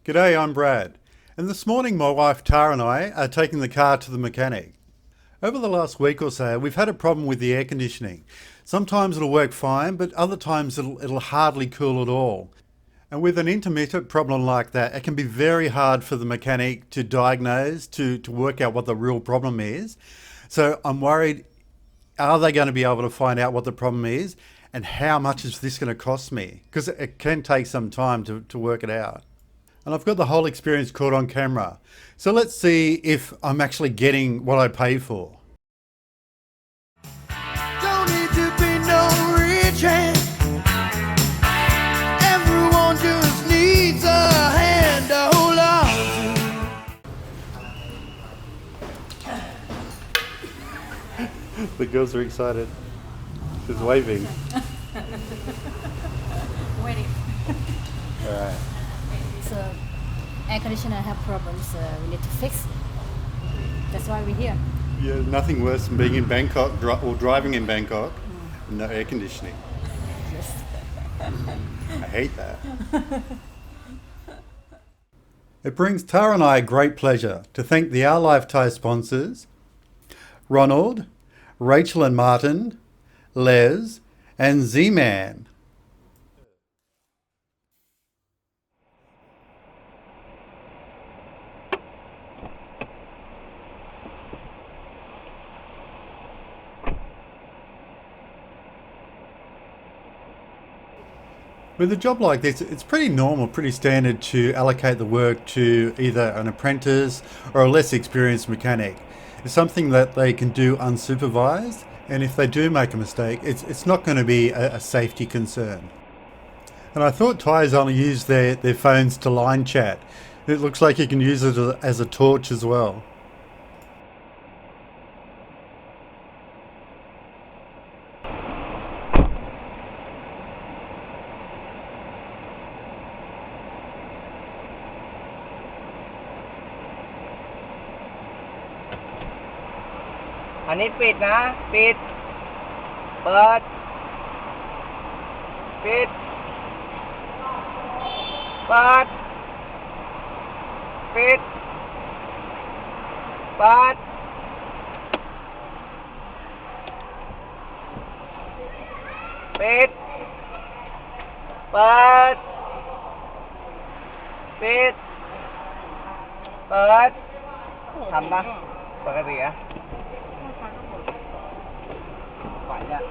G'day, I'm Brad, and this morning my wife Tara and I are taking the car to the mechanic. Over the last week or so, we've had a problem with the air conditioning. Sometimes it'll work fine, but other times it'll hardly cool at all. And with an intermittent problem like that, it can be very hard for the mechanic to diagnose, to work out what the real problem is. So I'm worried, are they going to be able to find out what the problem is, and how much is this going to cost me? Because it can take some time to work it out. And I've got the whole experience caught on camera. So let's see if I'm actually getting what I pay for. Don't need to be no rich hand. Everyone just needs a hand to hold on to. The girls are excited. She's waving. Waiting. All right. So, air conditioner have problems. We need to fix. That's why we're here. Yeah, nothing worse than being in Bangkok or driving in Bangkok and no air conditioning. Yes. I hate that. It brings Tara and I great pleasure to thank the Our Life Thai sponsors, Ronald, Rachel and Martin, Les, and Z-Man. With a job like this, it's pretty normal, pretty standard to allocate the work to either an apprentice or a less experienced mechanic. It's something that they can do unsupervised, and if they do make a mistake, it's not going to be a safety concern. And I thought Thais only use their phones to line chat. It looks like you can use it as a torch as well. Anh ấy ปิดนะปิดเปิดปิดเปิดปิดเปิดปิดเปิดปิดเปิดทำนะปกติอะไหวอะ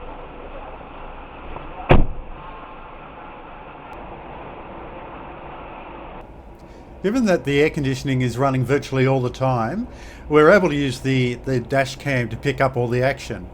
Given that the air conditioning is running virtually all the time, we're able to use the dash cam to pick up all the action.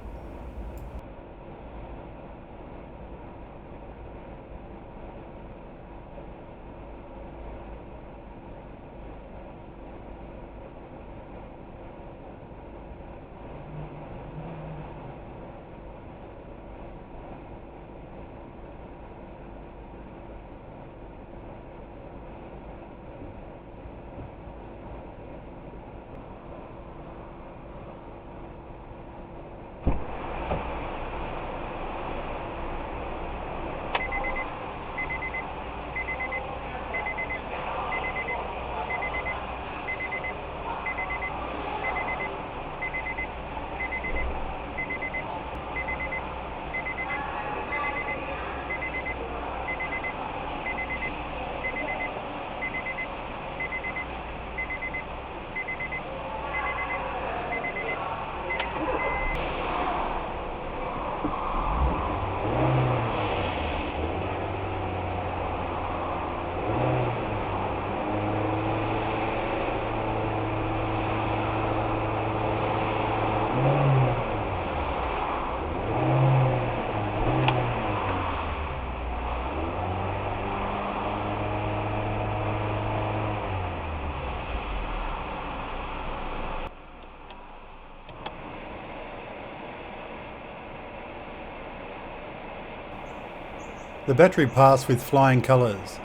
The battery passed with flying colours.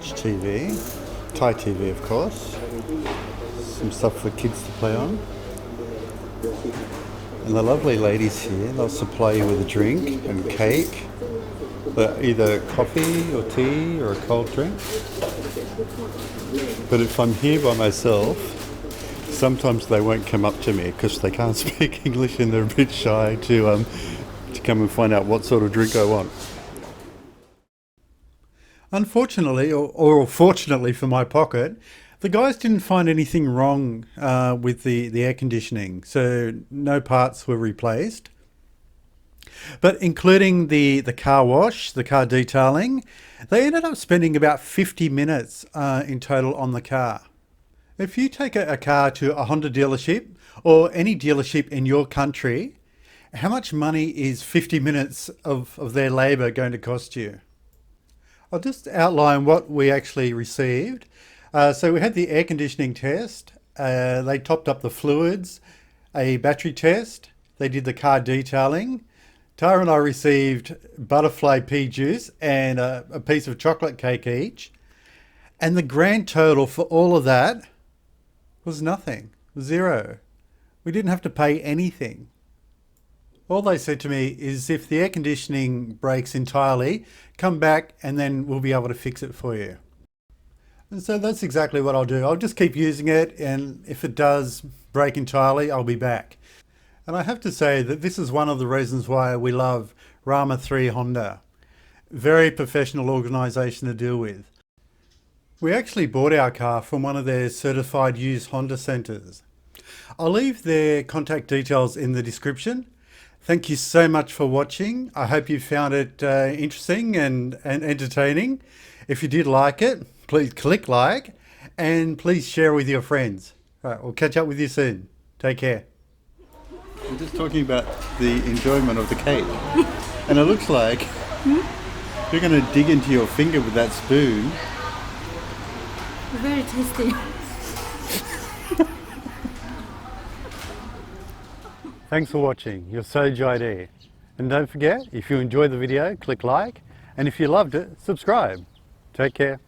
watch TV. Thai TV, of course. Some stuff for kids to play on. And the lovely ladies here, they'll supply you with a drink and cake, but either coffee or tea or a cold drink. But if I'm here by myself, sometimes they won't come up to me because they can't speak English and they're a bit shy to come and find out what sort of drink I want. Unfortunately, or fortunately for my pocket, the guys didn't find anything wrong with the air conditioning, so no parts were replaced. But including the car wash, the car detailing, they ended up spending about 50 minutes in total on the car. If you take a car to a Honda dealership or any dealership in your country, how much money is 50 minutes of their labour going to cost you? I'll just outline what we actually received. So we had the air conditioning test, they topped up the fluids, a battery test, they did the car detailing. Tara and I received butterfly pea juice and a piece of chocolate cake each. And the grand total for all of that was nothing, zero. We didn't have to pay anything. All they said to me is if the air conditioning breaks entirely, come back and then we'll be able to fix it for you. And so that's exactly what I'll do. I'll just keep using it, and if it does break entirely, I'll be back. And I have to say that this is one of the reasons why we love Rama 3 Honda. Very professional organisation to deal with. We actually bought our car from one of their certified used Honda centres. I'll leave their contact details in the description. Thank you so much for watching. I hope you found it interesting and entertaining. If you did like it, please click like and please share with your friends. All right, we'll catch up with you soon. Take care. We're just talking about the enjoyment of the cake. And it looks like you're going to dig into your finger with that spoon. Very tasty. Thanks for watching. You're so JD. And don't forget, if you enjoyed the video, click like. And if you loved it, subscribe. Take care.